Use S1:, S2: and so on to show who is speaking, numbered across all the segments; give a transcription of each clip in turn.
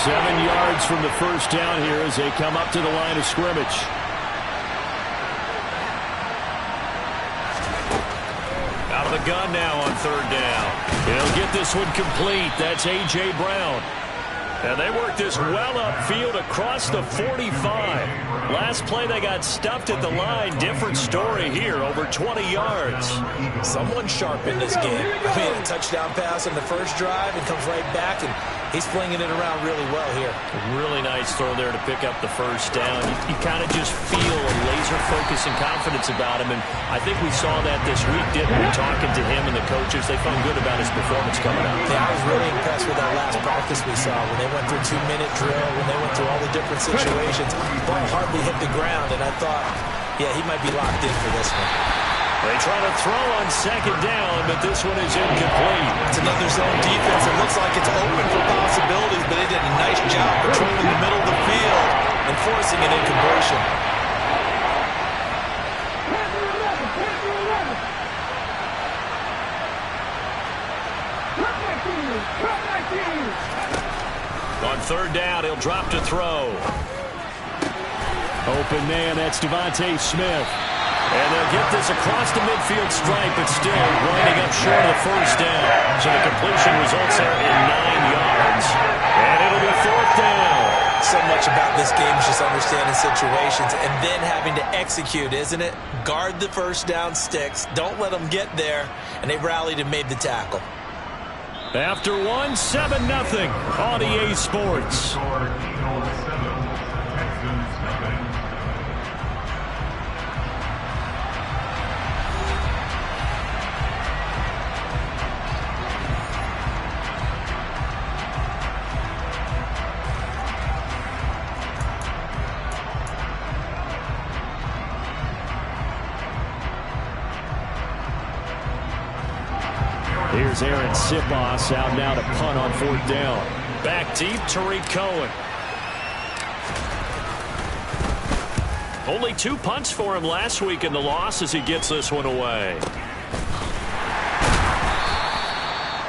S1: 7 yards from the first down here as they come up to the line of scrimmage. Out of the gun now on third down. He'll get this one complete. That's A.J. Brown. And they work this well upfield across the 45. Last play they got stuffed at the line. Different story here, over 20 yards.
S2: Someone sharp in this game. I mean, a touchdown pass on the first drive and comes right back, and he's flinging it around really well here.
S1: Really nice throw there to pick up the first down. You kind of just feel a laser focus and confidence about him, and I think we saw that this week, didn't we? Talking to him and the coaches, they felt good about his performance coming out.
S2: Yeah, I was really impressed with that last practice we saw when they went through 2-minute drill, when they went through all the different situations. Ball hardly hit the ground, and I thought, yeah, he might be locked in for this one.
S1: They try to throw on second down, but this one is incomplete.
S2: It's another zone defense. It looks like it's open for possibilities, but they did a nice job patrolling the middle of the field and forcing an incompletion.
S1: On third down, he'll drop to throw. Open man, that's Devontae Smith. And they'll get this across the midfield stripe, but still winding up short of the first down. So the completion results there in 9 yards. And it'll be fourth down.
S2: So much about this game is just understanding situations and then having to execute, isn't it? Guard the first down sticks. Don't let them get there. And they rallied and made the tackle.
S1: After one, 7-0 on EA Sports. Here's Aaron Sipos out now to punt on fourth down. Back deep, Tariq Cohen. Only 2 punts for him last week in the loss as he gets this one away.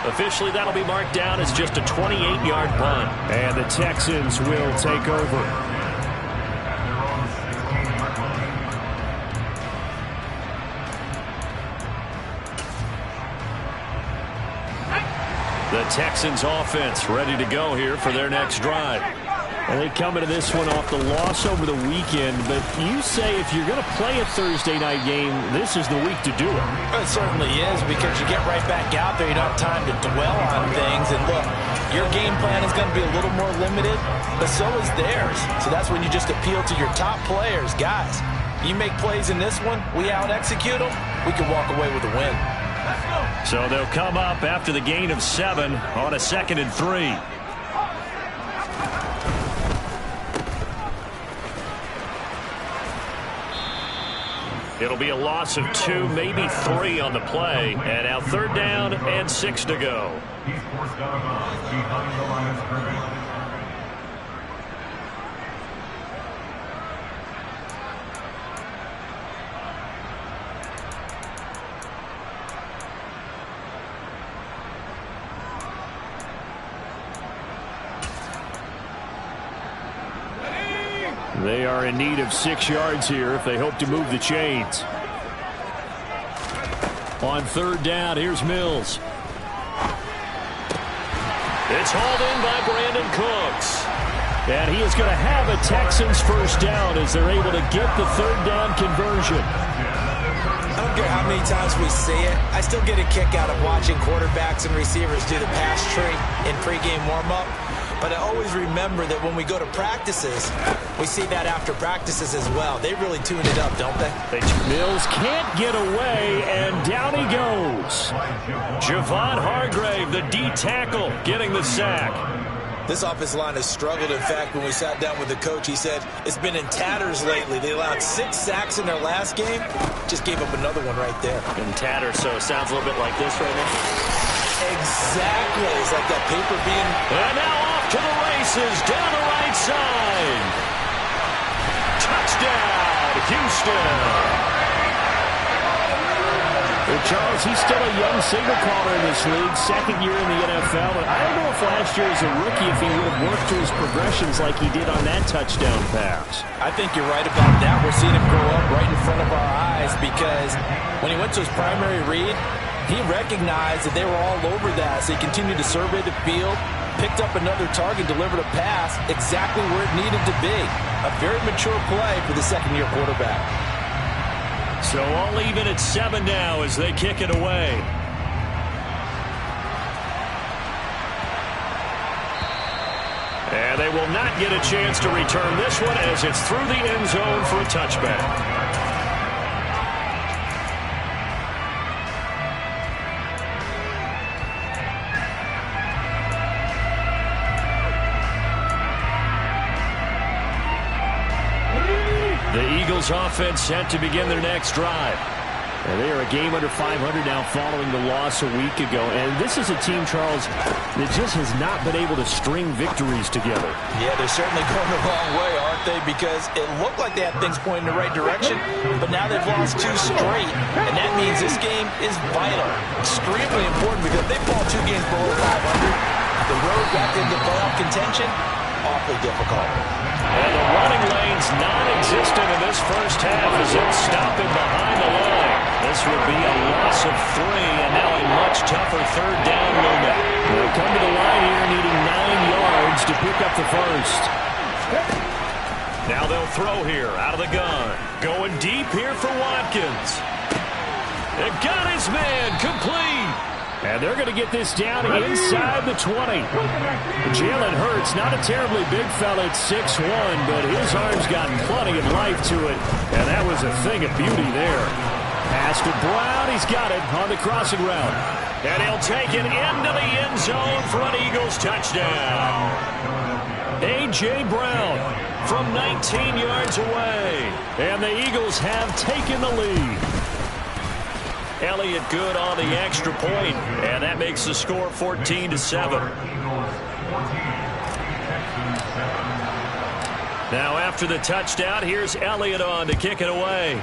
S1: Officially, that'll be marked down as just a 28-yard punt. And the Texans will take over. The Texans offense ready to go here for their next drive. And they come into this one off the loss over the weekend, but you say if you're going to play a Thursday night game, this is the week to do it.
S2: It certainly is, because you get right back out there. You don't have time to dwell on things. And look, your game plan is going to be a little more limited, but so is theirs. So that's when you just appeal to your top players. Guys, you make plays in this one, we out-execute them, we can walk away with a win.
S1: So they'll come up after the gain of 7 on a 2nd and 3. It'll be a loss of 2, maybe 3 on the play. And now third down and 6 to go.
S3: He's forced out behind the line of scrimmage.
S1: They are in need of 6 yards here if they hope to move the chains. On third down, here's Mills. It's hauled in by Brandon Cooks. And he is going to have a Texans first down as they're able to get the third down conversion.
S2: I don't care how many times we see it. I still get a kick out of watching quarterbacks and receivers do the pass tree in pregame warm-up. But I always remember that when we go to practices, we see that after practices as well. They really tune it up, don't they?
S1: Mills can't get away, and down he goes. Javon Hargrave, the D tackle, getting the sack.
S2: This offensive line has struggled. In fact, when we sat down with the coach, he said it's been in tatters lately. They allowed 6 sacks in their last game. Just gave up another one right there.
S1: In tatters, so it sounds a little bit like this right now.
S2: Exactly. It's like that paper being...
S1: And now off to the races down the right side. Touchdown, Houston. Well, Charles, he's still a young signal caller in this league, second year in the NFL, but I don't know if last year as a rookie if he would have worked through his progressions like he did on that touchdown pass.
S2: I think you're right about that. We're seeing him grow up right in front of our eyes because when he went to his primary read, he recognized that they were all over that, so he continued to survey the field, picked up another target, delivered a pass exactly where it needed to be. A very mature play for the second-year quarterback.
S1: So all even at 7 now as they kick it away. And they will not get a chance to return this one as it's through the end zone for a touchback. The Eagles offense set to begin their next drive. And they are a game under 500 now following the loss a week ago. And this is a team, Charles, that just has not been able to string victories together.
S2: Yeah, they're certainly going the wrong way, aren't they? Because it looked like they had things pointing in the right direction, but now they've lost 2 straight. And that means this game is vital, extremely important, because if they fall 2 games below 500, the road back into playoff contention, awfully difficult.
S1: And the running lane's non-existent in this first half as it's stopping behind the line. This would be a loss of 3, and now a much tougher third down moment. They'll come to the line here needing 9 yards to pick up the first. Now they'll throw here out of the gun. Going deep here for Watkins. It got his man complete. And they're going to get this down inside the 20. Jalen Hurts, not a terribly big fella at 6'1", but his arm's got plenty of life to it. And that was a thing of beauty there. Pass to Brown. He's got it on the crossing route. And he'll take it into the end zone for an Eagles touchdown. A.J. Brown from 19 yards away. And the Eagles have taken the lead. Elliott good on the extra point, and that makes the score 14-7. Now after the touchdown, here's Elliott on to kick it away.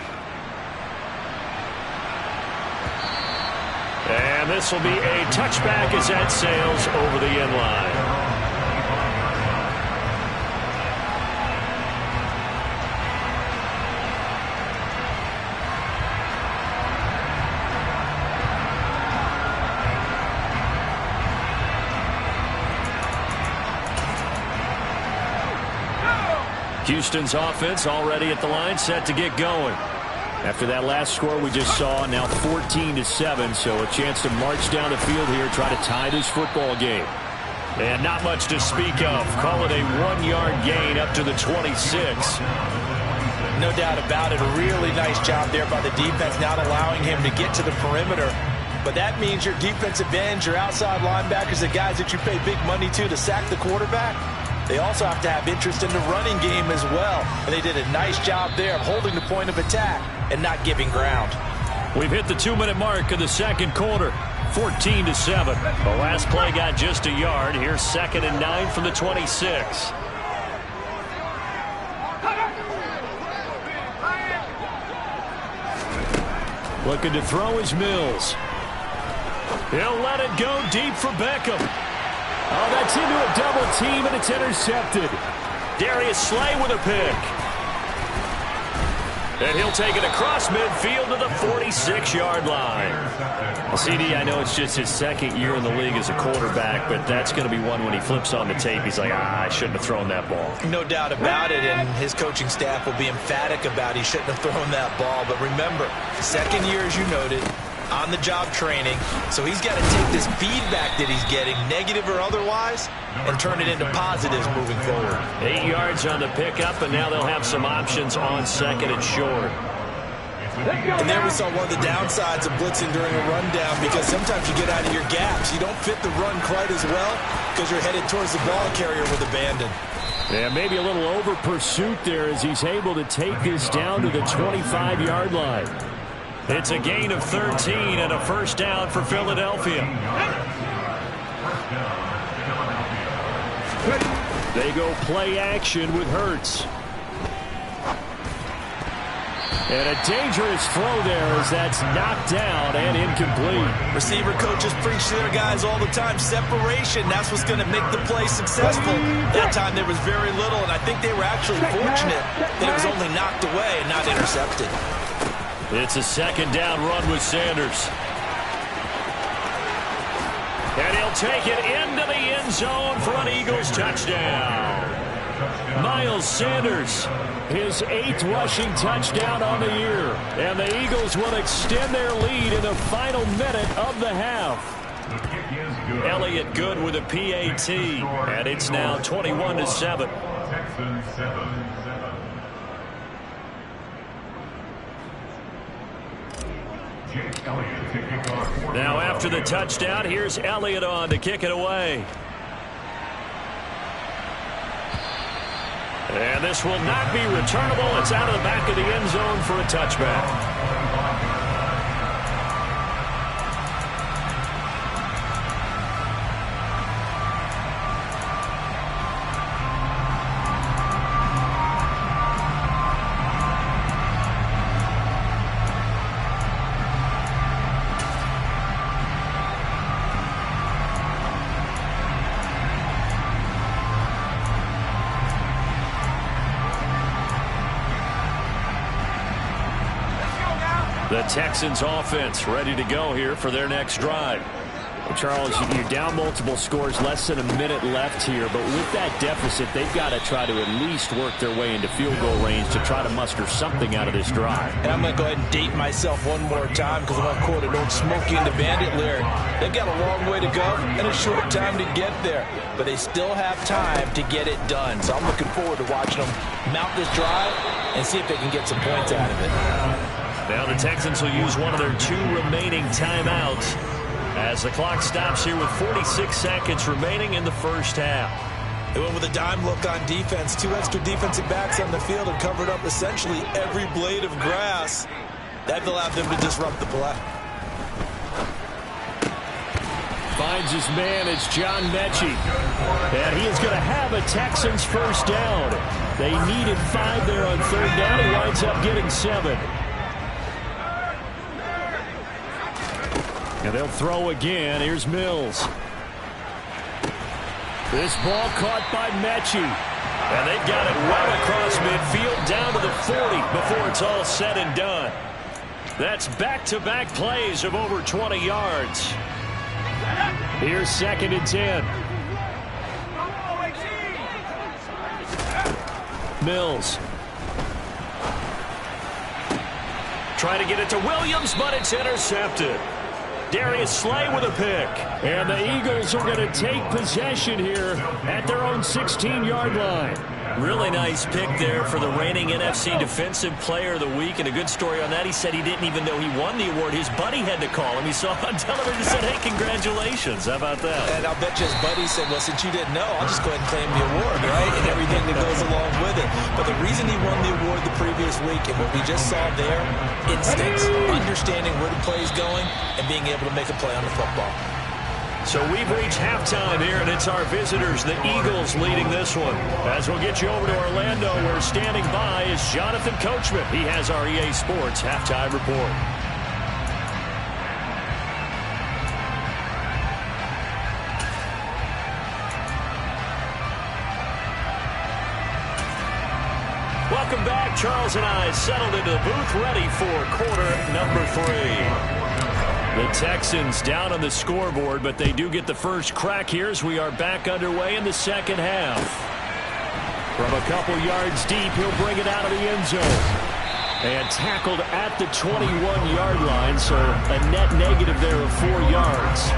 S1: And this will be a touchback as that sails over the end line. Houston's offense already at the line, set to get going. After that last score we just saw, now 14-7, so a chance to march down the field here, try to tie this football game. And not much to speak of. Call it a 1-yard gain up to the 26.
S2: No doubt about it. A really nice job there by the defense, not allowing him to get to the perimeter. But that means your defensive ends, your outside linebackers, the guys that you pay big money to sack the quarterback, they also have to have interest in the running game as well. And they did a nice job there of holding the point of attack and not giving ground.
S1: We've hit the 2-minute mark of the second quarter. 14-7. The last play got just a yard. Here's 2nd and 9 from the 26. Looking to throw is Mills. He'll let it go deep for Beckham. Oh, that's into a double team, and it's intercepted. Darius Slay with a pick. And he'll take it across midfield to the 46-yard line. Well, CD, I know it's just his 2nd year in the league as a quarterback, but that's going to be one when he flips on the tape. He's like, I shouldn't have thrown that ball.
S2: No doubt about it, and his coaching staff will be emphatic about he shouldn't have thrown that ball. But remember, 2nd year, as you noted, on-the-job training, so he's got to take this feedback that he's getting, negative or otherwise, and turn it into positives moving forward.
S1: 8 yards on the pickup, and now they'll have some options on 2nd and short.
S2: And there we saw one of the downsides of blitzing during a rundown, because sometimes you get out of your gaps. You don't fit the run quite as well because you're headed towards the ball carrier with abandon.
S1: Yeah, maybe a little over pursuit there as he's able to take this down to the 25-yard line. It's a gain of 13 and a first down for Philadelphia. They go play action with Hurts. And a dangerous throw there as that's knocked down and incomplete.
S2: Receiver coaches preach to their guys all the time. Separation, that's what's going to make the play successful. That time there was very little, and I think they were actually fortunate that it was only knocked away and not intercepted.
S1: It's a second down run with Sanders. And he'll take it into the end zone for an Eagles touchdown. Miles Sanders, his 8th rushing touchdown on the year. And the Eagles will extend their lead in the final minute of the half. Elliott good with a PAT. And it's now 21-7.
S3: Texans 7.
S1: Now after the touchdown, here's Elliott on to kick it away. And this will not be returnable. It's out of the back of the end zone for a touchback. The Texans offense ready to go here for their next drive. Well, Charles, you're down multiple scores, less than a minute left here, but with that deficit, they've got to try to at least work their way into field goal range to try to muster something out of this drive.
S2: And I'm going to go ahead and date myself one more time because I'm going to quote an old Smokey and the Bandit lyric. They've got a long way to go and a short time to get there, but they still have time to get it done. So I'm looking forward to watching them mount this drive and see if they can get some points out of it.
S1: Now the Texans will use one of their 2 remaining timeouts as the clock stops here with 46 seconds remaining in the first half.
S2: They went with a dime look on defense. 2 extra defensive backs on the field and covered up essentially every blade of grass. That allowed them to disrupt the play.
S1: Finds his man, it's John Mechie. And he is going to have a Texans first down. They needed 5 there on 3rd down. He winds up getting 7. And they'll throw again. Here's Mills. This ball caught by Mechie. And they've got it well across midfield down to the 40 before it's all said and done. That's back-to-back plays of over 20 yards. Here's 2nd and 10. Mills. Trying to get it to Williams, but it's intercepted. Darius Slay with a pick. And the Eagles are going to take possession here at their own 16-yard line. Really nice pick there for the reigning NFC Defensive Player of the Week. And a good story on that, he said he didn't even know he won the award. His buddy had to call him. He saw on television and said, hey, congratulations. How about that?
S2: And I'll bet you his buddy said, well, since you didn't know, I'll just go ahead and claim the award, right? And everything that goes along with it. But the reason he won the award the previous week and what we just saw there, instincts, understanding where the play is going, and being able to make a play on the football.
S1: So we've reached halftime here, and it's our visitors, the Eagles, leading this one. As we'll get you over to Orlando, where standing by is Jonathan Coachman. He has our EA Sports halftime report. Welcome back. Charles and I settled into the booth, ready for quarter number 3. The Texans down on the scoreboard, but they do get the first crack here as we are back underway in the second half. From a couple yards deep, he'll bring it out of the end zone. And tackled at the 21-yard line, so a net negative there of 4 yards.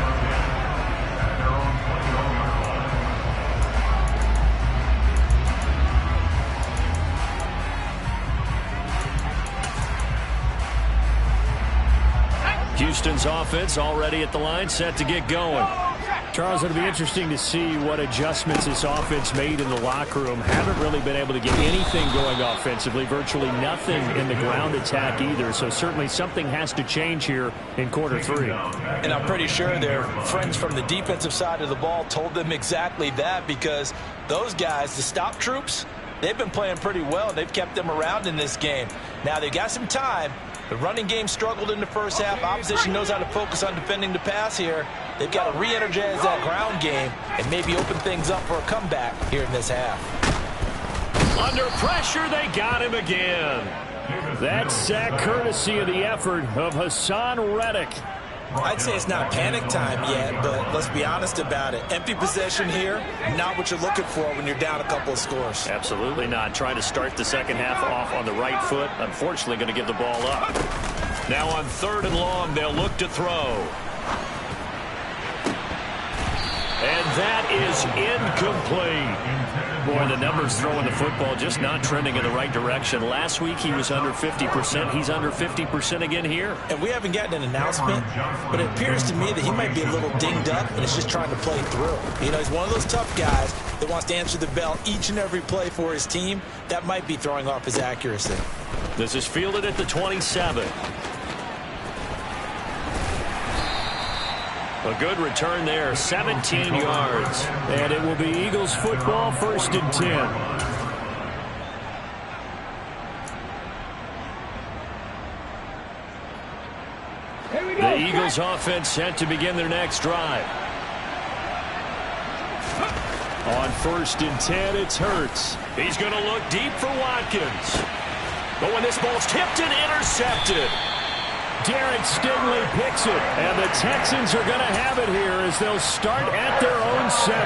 S1: Houston's offense already at the line, set to get going. Charles, it'll be interesting to see what adjustments this offense made in the locker room. Haven't really been able to get anything going offensively, virtually nothing in the ground attack either. So certainly something has to change here in quarter 3.
S2: And I'm pretty sure their friends from the defensive side of the ball told them exactly that, because those guys, the stop troops, they've been playing pretty well. They've kept them around in this game. Now, they've got some time. The running game struggled in the first half. Opposition knows how to focus on defending the pass here. They've got to re-energize that ground game and maybe open things up for a comeback here in this half.
S1: Under pressure, they got him again. That sack courtesy of the effort of Hassan Reddick.
S2: I'd say it's not panic time yet, but let's be honest about it. Empty possession here, not what you're looking for when you're down a couple of scores.
S1: Absolutely not. Trying to start the second half off on the right foot. Unfortunately, going to give the ball up. Now on 3rd and long, they'll look to throw. And that is incomplete. Boy, the numbers throwing the football just not trending in the right direction. Last week he was under 50%. He's under 50% again here.
S2: And we haven't gotten an announcement, but it appears to me that he might be a little dinged up and is just trying to play through. You know, he's one of those tough guys that wants to answer the bell each and every play for his team. That might be throwing off his accuracy.
S1: This is fielded at the 27. A good return there, 17 yards. And it will be Eagles football, 1st and 10. The Eagles offense set to begin their next drive. On 1st and 10, it's Hurts. He's going to look deep for Watkins. But when this ball's tipped and intercepted, Derek Stingley picks it, and the Texans are going to have it here as they'll start at their own 7.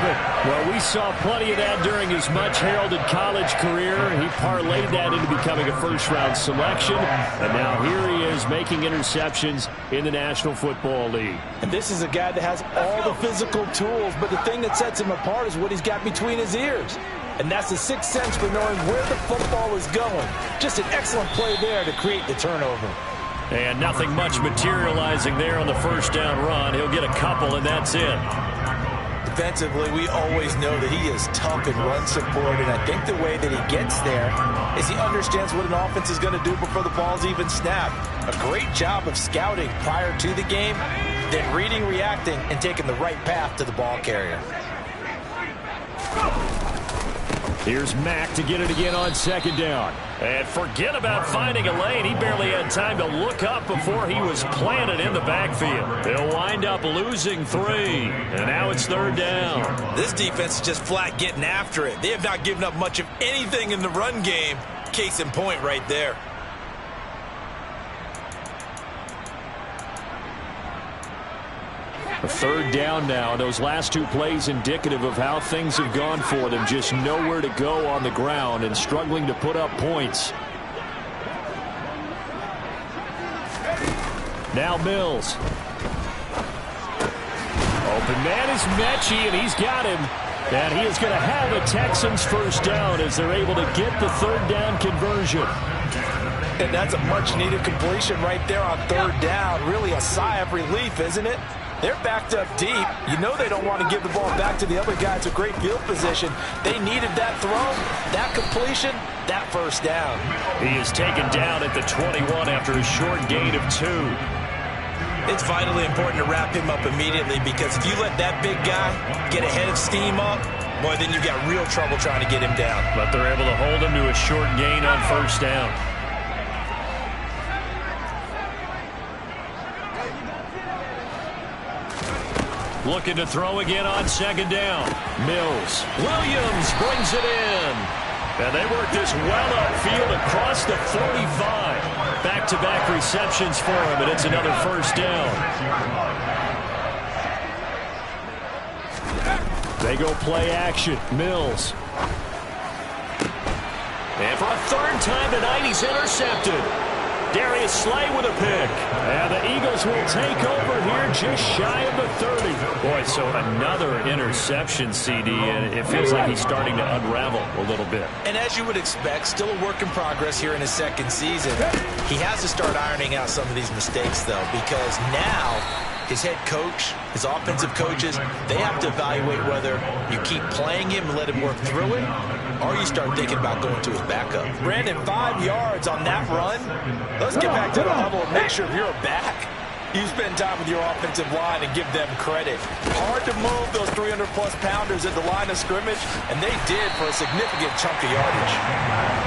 S1: Well, we saw plenty of that during his much-heralded college career. He parlayed that into becoming a first-round selection, and now here he is making interceptions in the National Football League.
S2: And this is a guy that has all the physical tools, but the thing that sets him apart is what he's got between his ears. And that's the sixth sense for knowing where the football is going. Just an excellent play there to create the turnover.
S1: And nothing much materializing there on the first down run. He'll get a couple, and that's it.
S2: Defensively, we always know that he is tough in run support, and I think the way that he gets there is he understands what an offense is going to do before the ball's even snapped. A great job of scouting prior to the game, then reading, reacting, and taking the right path to the ball carrier.
S1: Here's Mack to get it again on 2nd down. And forget about finding a lane. He barely had time to look up before he was planted in the backfield. They'll wind up losing 3. And now it's 3rd down.
S2: This defense is just flat getting after it. They have not given up much of anything in the run game. Case in point right there.
S1: A 3rd down now. Those last 2 plays indicative of how things have gone for them. Just nowhere to go on the ground and struggling to put up points. Now Mills. Open man is Mechie, and he's got him. And he is going to have a Texans first down as they're able to get the 3rd down conversion.
S2: And that's a much-needed completion right there on 3rd down. Really a sigh of relief, isn't it? They're backed up deep. You know they don't want to give the ball back to the other guy. It's a great field position. They needed that throw, that completion, that first down.
S1: He is taken down at the 21 after a short gain of 2.
S2: It's vitally important to wrap him up immediately, because if you let that big guy get a head of steam up, boy, then you've got real trouble trying to get him down.
S1: But they're able to hold him to a short gain on first down. Looking to throw again on 2nd down. Mills. Williams brings it in. And they work this well upfield across the 45. Back-to-back receptions for him, and it's another first down. They go play action. Mills. And for a 3rd time tonight, he's intercepted. Darius Slay with a pick. And the Eagles will take over here just shy of the 30. Boy, so another interception, CD, and it feels like he's starting to unravel a little bit.
S2: And as you would expect, still a work in progress here in his 2nd season. He has to start ironing out some of these mistakes, though, because now his head coach, his offensive coaches, they have to evaluate whether you keep playing him and let him work through it, or you start thinking about going to his backup. Brandon, 5 yards on that run. Let's get back to the huddle and make sure you're back. You spend time with your offensive line and give them credit. Hard to move those 300-plus pounders at the line of scrimmage, and they did for a significant chunk of yardage.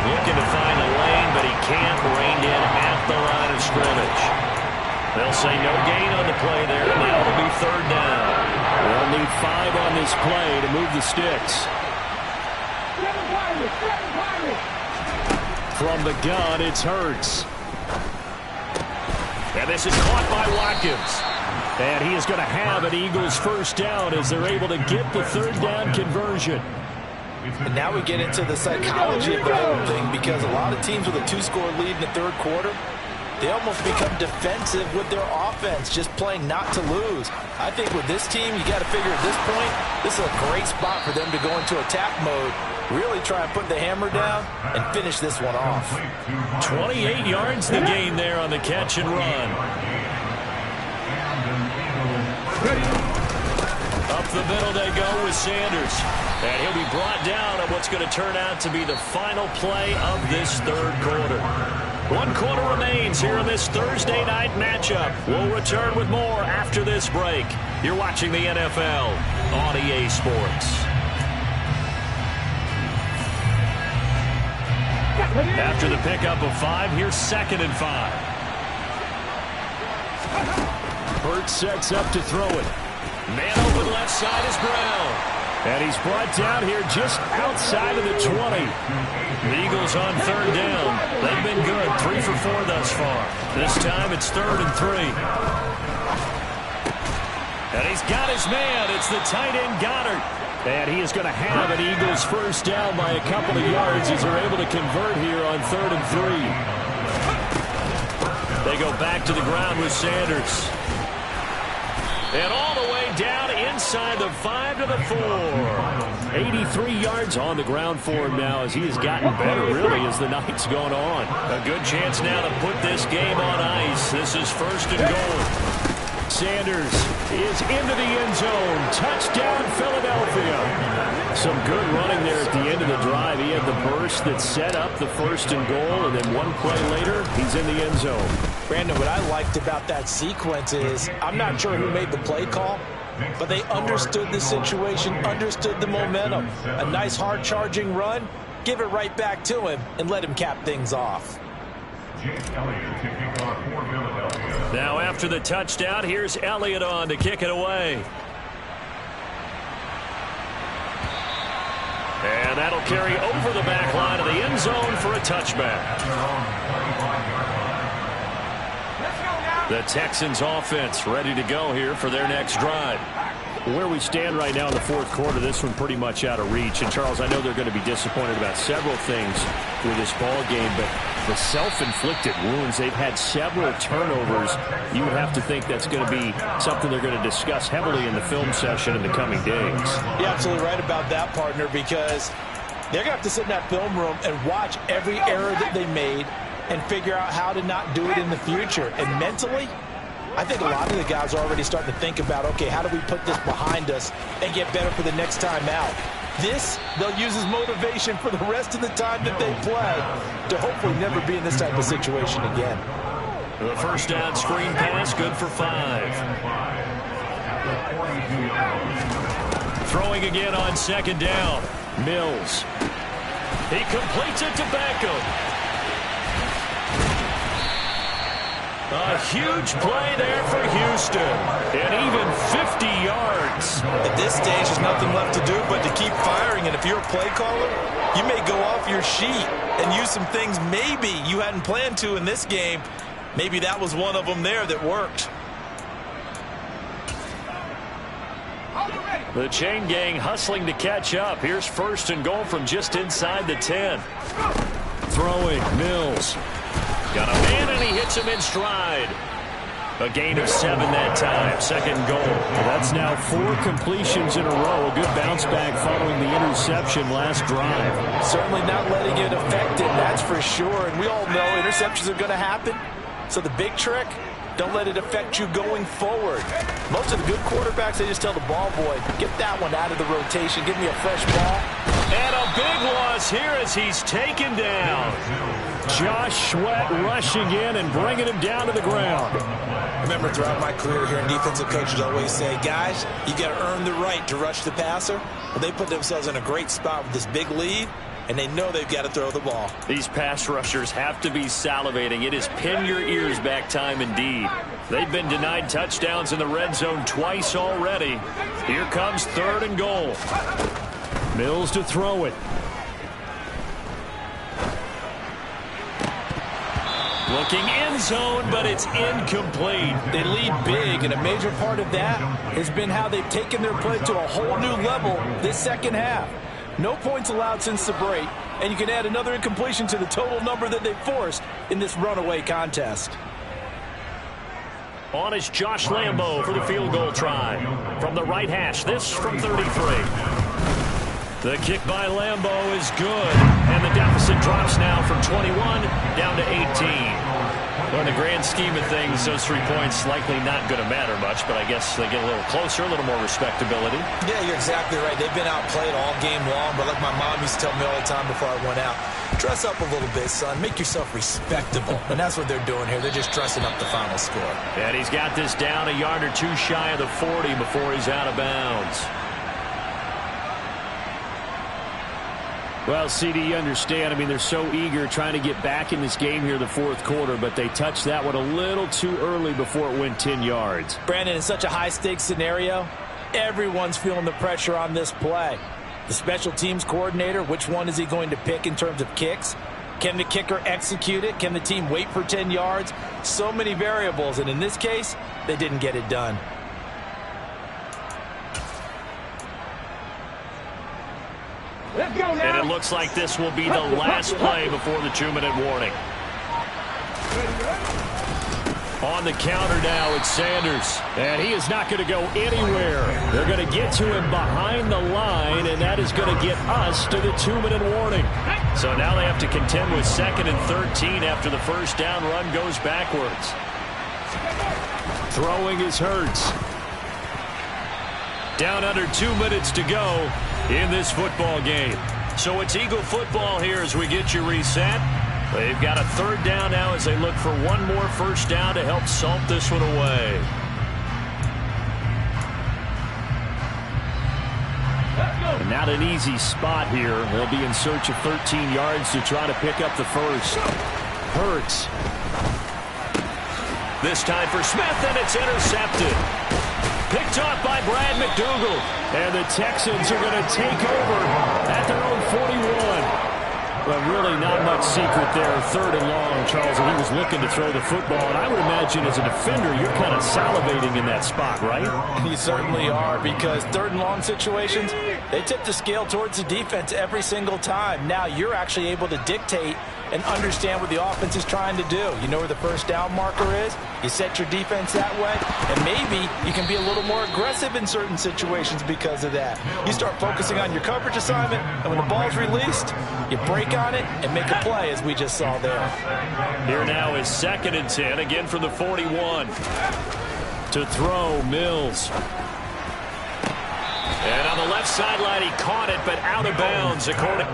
S1: Looking to find a lane, but he can't. Reined in at the line of scrimmage. They'll say no gain on the play there. Now it'll be third down. They'll need 5 on this play to move the sticks. From the gun, it's Hurts. And this is caught by Watkins. And he is going to have an Eagles first down as they're able to get the third down conversion.
S2: And now we get into the psychology of the whole thing, because a lot of teams with a 2-score lead in the third quarter, they almost become defensive with their offense, just playing not to lose. I think with this team, you got to figure at this point, this is a great spot for them to go into attack mode, really try and put the hammer down and finish this one off.
S1: 28 yards the gain there on the catch and run. Up the middle they go with Sanders. And he'll be brought down on what's going to turn out to be the final play of this third quarter. 1 quarter remains here in this Thursday night matchup. We'll return with more after this break. You're watching the NFL on EA Sports. After the pickup of 5, here's 2nd and 5. Hurts sets up to throw it. Man open left side is Brown. And he's brought down here just outside of the 20. The Eagles on third down. They've been good, 3 for 4 thus far. This time it's 3rd and 3. And he's got his man. It's the tight end Goddard. And he is going to have an Eagles first down by a couple of yards as they're able to convert here on 3rd and 3. They go back to the ground with Sanders. And all the way down inside the 5 to the 4. 83 yards on the ground for him now as he has gotten better, really, as the night's gone on. A good chance now to put this game on ice. This is 1st and goal. Sanders is into the end zone. Touchdown, Philadelphia. Some good running there at the end of the drive. He had the burst that set up the 1st and goal, and then one play later, he's in the end zone.
S2: Brandon, what I liked about that sequence is, I'm not sure who made the play call, but they understood the situation, understood the momentum. A nice hard-charging run, give it right back to him, and let him cap things off.
S1: Now after the touchdown, here's Elliott on to kick it away. And that'll carry over the back line of the end zone for a touchback. The Texans offense ready to go here for their next drive. Where we stand right now in the 4th quarter, this one pretty much out of reach. And, Charles, I know they're going to be disappointed about several things with this ball game, but the self-inflicted wounds, they've had several turnovers. You would have to think that's going to be something they're going to discuss heavily in the film session in the coming days.
S2: You're absolutely right about that, partner, because they're going to have to sit in that film room and watch every error that they made and figure out how to not do it in the future. And mentally, I think a lot of the guys are already starting to think about, okay, how do we put this behind us and get better for the next time out? This, they'll use as motivation for the rest of the time that they play to hopefully never be in this type of situation again.
S1: The first down screen pass, good for 5. Throwing again on 2nd down. Mills. He completes it to Beckham. A huge play there for Houston. And even 50 yards.
S2: At this stage, there's nothing left to do but to keep firing. And if you're a play caller, you may go off your sheet and use some things maybe you hadn't planned to in this game. Maybe that was one of them there that worked.
S1: The chain gang hustling to catch up. Here's 1st and goal from just inside the 10. Throwing, Mills. Got a man, and he hits him in stride. A gain of 7 that time. 2nd goal.
S4: Well, that's now 4 completions in a row. A good bounce back following the interception last drive.
S2: Certainly not letting it affect him, that's for sure. And we all know interceptions are going to happen. So the big trick, don't let it affect you going forward. Most of the good quarterbacks, they just tell the ball boy, get that one out of the rotation. Give me a fresh ball.
S1: And a big loss here as he's taken down.
S4: Josh Sweat rushing in and bringing him down to the ground.
S2: Remember, throughout my career here, defensive coaches always say, guys, you got to earn the right to rush the passer. Well, they put themselves in a great spot with this big lead, and they know they've got to throw the ball.
S1: These pass rushers have to be salivating. It is pin your ears back time indeed. They've been denied touchdowns in the red zone twice already. Here comes 3rd and goal.
S4: Mills to throw it.
S1: Looking end zone, but it's incomplete.
S2: They lead big, and a major part of that has been how they've taken their play to a whole new level this second half. No points allowed since the break, and you can add another incompletion to the total number that they forced in this runaway contest.
S1: On is Josh Lambo for the field goal try. From the right hash, this from 33. The kick by Lambo is good, and the deficit drops now from 21 down to 18. Well, in the grand scheme of things, those 3 points likely not going to matter much, but I guess they get a little closer, a little more respectability.
S2: Yeah, you're exactly right. They've been outplayed all game long, but like my mom used to tell me all the time before I went out, dress up a little bit, son. Make yourself respectable. And that's what they're doing here. They're just dressing up the final score.
S1: And he's got this down a yard or two shy of the 40 before he's out of bounds.
S4: Well, CD, you understand. I mean, they're so eager trying to get back in this game here in the 4th quarter, but they touched that one a little too early before it went 10 yards.
S2: Brandon, in such a high-stakes scenario, everyone's feeling the pressure on this play. The special teams coordinator, which one is he going to pick in terms of kicks? Can the kicker execute it? Can the team wait for 10 yards? So many variables, and in this case, they didn't get it done.
S1: And it looks like this will be the last play before the 2-minute warning. On the counter now, it's Sanders.
S4: And he is not going to go anywhere. They're going to get to him behind the line, and that is going to get us to the 2-minute warning.
S1: So now they have to contend with 2nd and 13 after the first down run goes backwards.
S4: Throwing is Hurts.
S1: Down under 2 minutes to go in this football game. So it's Eagle football here as we get you reset. They've got a 3rd down now as they look for one more first down to help salt this one away.
S4: And not an easy spot here. They'll be in search of 13 yards to try to pick up the first. Hurts.
S1: This time for Smith, and it's intercepted. Picked off by Brad McDougal.
S4: And the Texans are going to take over at their own 41. But really not much secret there. 3rd and long, Charles, and he was looking to throw the football. And I would imagine as a defender, you're kind of salivating in that spot, right?
S2: You certainly are, because 3rd and long situations, they tip the scale towards the defense every single time. Now you're actually able to dictate and understand what the offense is trying to do. You know where the first down marker is. You set your defense that way, and maybe you can be a little more aggressive in certain situations because of that. You start focusing on your coverage assignment, and when the ball's released, you break on it and make a play, as we just saw there.
S1: Here now is 2nd and 10, again from the 41.
S4: To throw, Mills.
S1: And on the left sideline, he caught it, but out of bounds, according...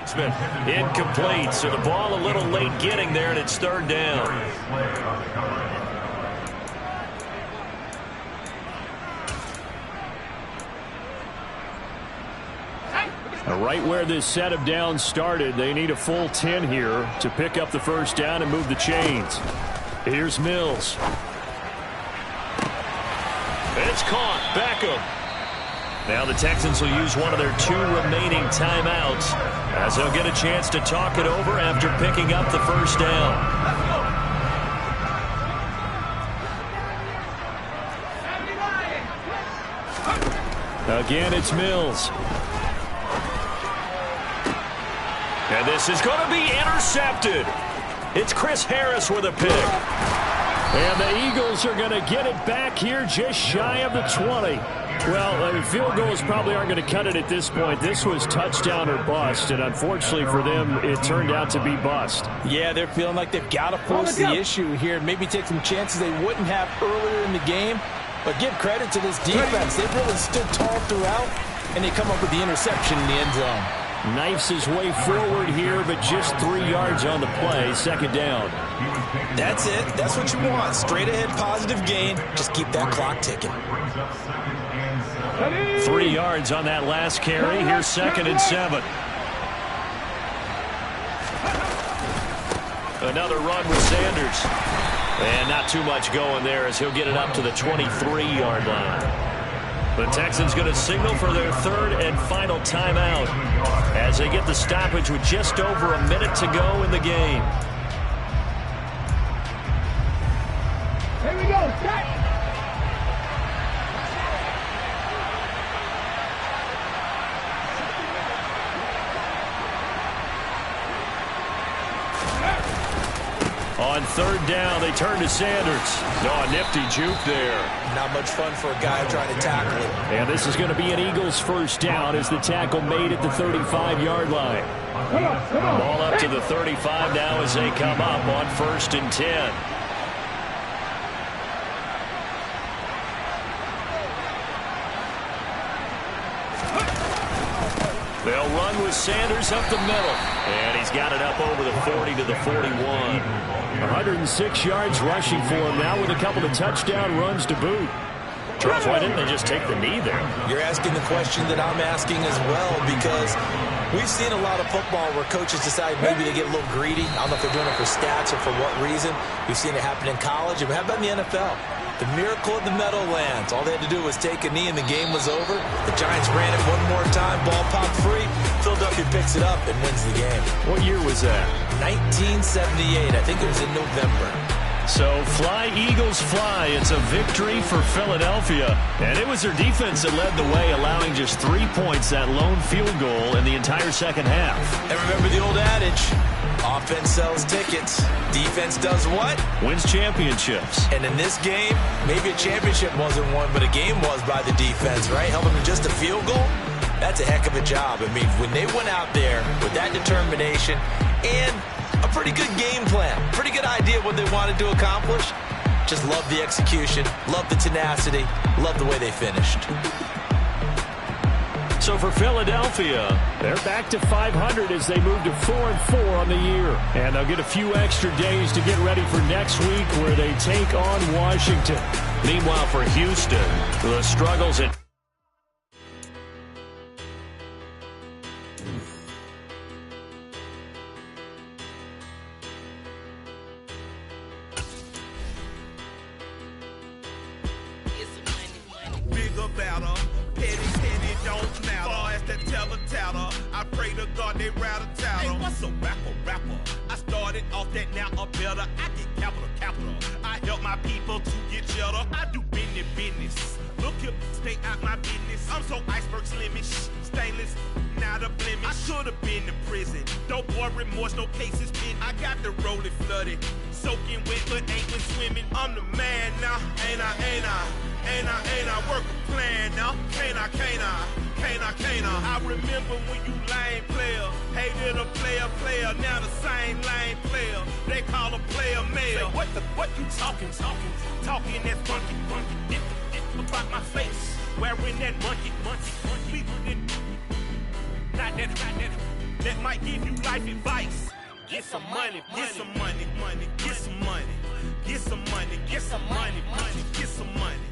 S1: Smith, incomplete, so the ball a little late getting there, and it's 3rd down.
S4: Right where this set of downs started, they need a full 10 here to pick up the first down and move the chains. Here's Mills.
S1: It's caught. Beckham. Now the Texans will use one of their 2 remaining timeouts as they'll get a chance to talk it over after picking up the first down.
S4: Again, it's Mills.
S1: And this is going to be intercepted. It's Chris Harris with a pick.
S4: And the Eagles are going to get it back here just shy of the 20. Well, field goals probably aren't going to cut it at this point. This was touchdown or bust, and unfortunately for them, it turned out to be bust.
S2: Yeah, they're feeling like they've got to force the issue here, maybe take some chances they wouldn't have earlier in the game. But give credit to this defense. They've really stood tall throughout, and they come up with the interception in the end zone.
S4: Knifes his way forward here, but just 3 yards on the play. Second down.
S2: That's it. That's what you want. Straight ahead positive gain. Just keep that clock ticking.
S1: 3 yards on that last carry. Here's 2nd and 7. Another run with Sanders. And not too much going there as he'll get it up to the 23-yard line. The Texans going to signal for their 3rd and final timeout as they get the stoppage with just over a minute to go in the game.
S5: Here we go. Set.
S1: On 3rd down, they turn to Sanders. Oh, a nifty juke there.
S2: Not much fun for a guy trying to tackle it.
S4: And this is going to be an Eagles first down as the tackle made at the 35-yard line.
S1: Ball up to the 35 now as they come up on 1st and 10. They'll run with Sanders up the middle. And he's got it up over the 40 to the 41.
S4: 106 yards rushing for him now with a couple of touchdown runs to boot.
S1: Charles, why didn't they just take the knee there?
S2: You're asking the question that I'm asking as well, because we've seen a lot of football where coaches decide maybe they get a little greedy. I don't know if they're doing it for stats or for what reason. We've seen it happen in college. And how about in the NFL? The miracle of the Meadowlands. All they had to do was take a knee and the game was over. The Giants ran it one more time. Ball popped free. Philadelphia picks it up and wins the game.
S1: What year was that?
S2: 1978. I think it was in November.
S1: So fly, Eagles, fly. It's a victory for Philadelphia. And it was their defense that led the way, allowing just 3 points, that lone field goal in the entire second half.
S2: And remember the old adage, offense sells tickets. Defense does what?
S1: Wins championships.
S2: And in this game, maybe a championship wasn't won, but a game was by the defense, right? Held them to just a field goal. That's a heck of a job. I mean, when they went out there with that determination and a pretty good game plan, pretty good idea what they wanted to accomplish, just love the execution, love the tenacity, love the way they finished.
S4: So for Philadelphia, they're back to 500 as they move to 4-4 on the year. And they'll get a few extra days to get ready for next week where they take on Washington.
S1: Meanwhile, for Houston, the struggles at
S6: I pray to God they rattle tattle. Hey, what's a rapper? I started off that, now I'm better. I get capital. I help my people to get cheddar. I do business. Look here, stay out my business. I'm so iceberg slimish, stainless, not a blemish. I should have been in prison. Don't boy remorse, no cases pinned. I got the rolling flooded, soaking wet, but ain't been swimming. I'm the man now, ain't I? Work a plan now, can't I? I remember when you lame player, hated a player, now the same lame player. They call a player mayor. Say, what you talking that funky, get about my face, wearing that monkey, we didn't, not that might give you life advice. Get some money, get some money, get some money, get some money, get some money.